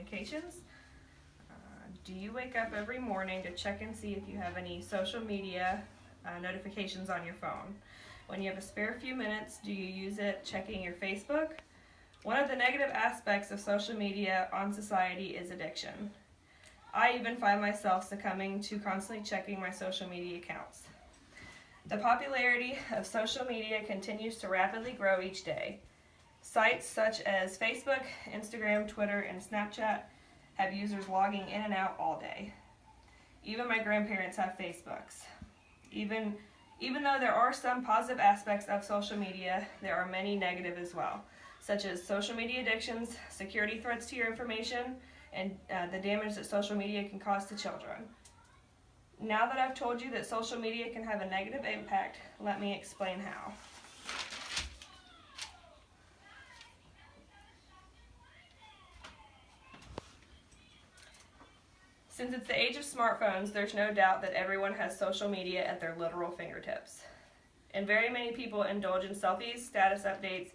communications. Do you wake up every morning to check and see if you have any social media notifications on your phone? When you have a spare few minutes, do you use it checking your Facebook? One of the negative aspects of social media on society is addiction. I even find myself succumbing to constantly checking my social media accounts. The popularity of social media continues to rapidly grow each day. Sites such as Facebook, Instagram, Twitter, and Snapchat have users logging in and out all day. Even my grandparents have Facebooks. Even though there are some positive aspects of social media, there are many negative as well, such as social media addictions, security threats to your information, and the damage that social media can cause to children. Now that I've told you that social media can have a negative impact, let me explain how. Since it's the age of smartphones, there's no doubt that everyone has social media at their literal fingertips. And very many people indulge in selfies, status updates,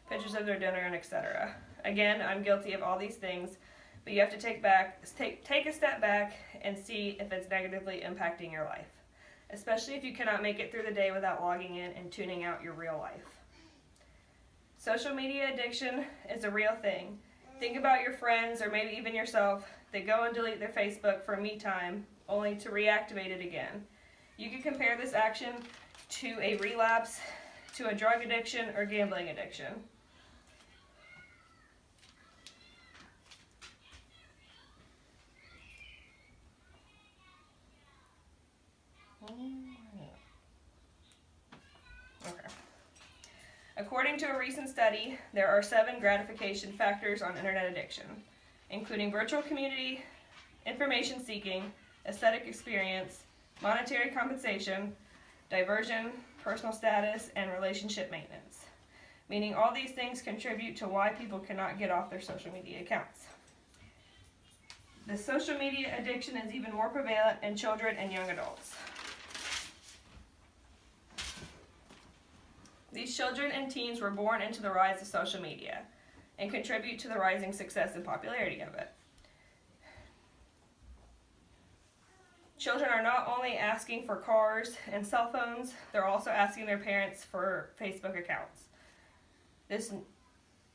pictures of their dinner, and etc. Again, I'm guilty of all these things, but you have to take a step back and see if it's negatively impacting your life, especially if you cannot make it through the day without logging in and tuning out your real life. Social media addiction is a real thing. Think about your friends, or maybe even yourself, that go and delete their Facebook for me time, only to reactivate it again. You can compare this action to a relapse, to a drug addiction, or gambling addiction. Okay. According to a recent study, there are 7 gratification factors on internet addiction, including virtual community, information seeking, aesthetic experience, monetary compensation, diversion, personal status, and relationship maintenance. Meaning all these things contribute to why people cannot get off their social media accounts. The social media addiction is even more prevalent in children and young adults. These children and teens were born into the rise of social media and contribute to the rising success and popularity of it. Children are not only asking for cars and cell phones, they're also asking their parents for Facebook accounts. This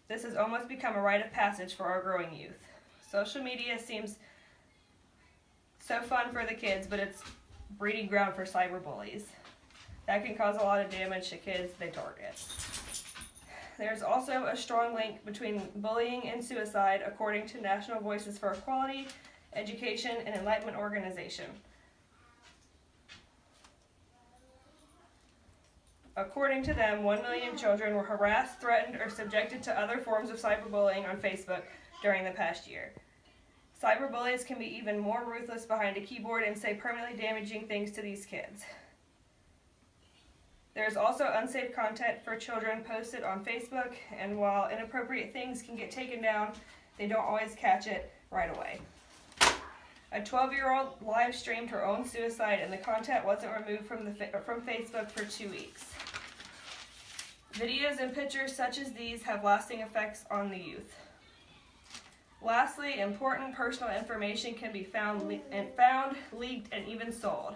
has almost become a rite of passage for our growing youth. Social media seems so fun for the kids, but it's breeding ground for cyberbullies. That can cause a lot of damage to kids they target. There's also a strong link between bullying and suicide, according to National Voices for Equality, Education, and Enlightenment Organization. According to them, 1 million children were harassed, threatened, or subjected to other forms of cyberbullying on Facebook during the past year. Cyberbullies can be even more ruthless behind a keyboard and say permanently damaging things to these kids. There's also unsafe content for children posted on Facebook, and while inappropriate things can get taken down, they don't always catch it right away. A 12-year-old live streamed her own suicide, and the content wasn't removed from Facebook for 2 weeks. Videos and pictures such as these have lasting effects on the youth. Lastly, important personal information can be found, leaked, and even sold.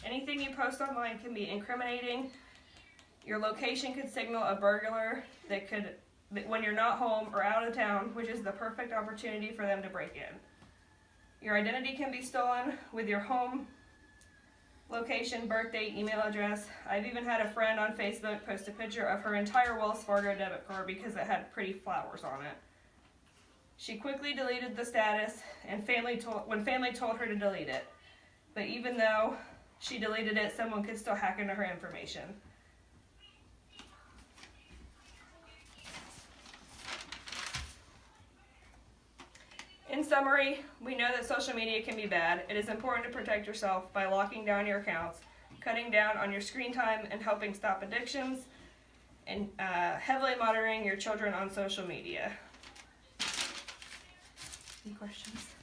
Anything you post online can be incriminating. Your location could signal a burglar when you're not home or out of town, which is the perfect opportunity for them to break in. Your identity can be stolen with your home location, birthday, email address. I've even had a friend on Facebook post a picture of her entire Wells Fargo debit card because it had pretty flowers on it. She quickly deleted the status, and when family told her to delete it. But even though she deleted it, someone could still hack into her information. In summary, we know that social media can be bad. It is important to protect yourself by locking down your accounts, cutting down on your screen time, and helping stop addictions, and heavily monitoring your children on social media. Any questions?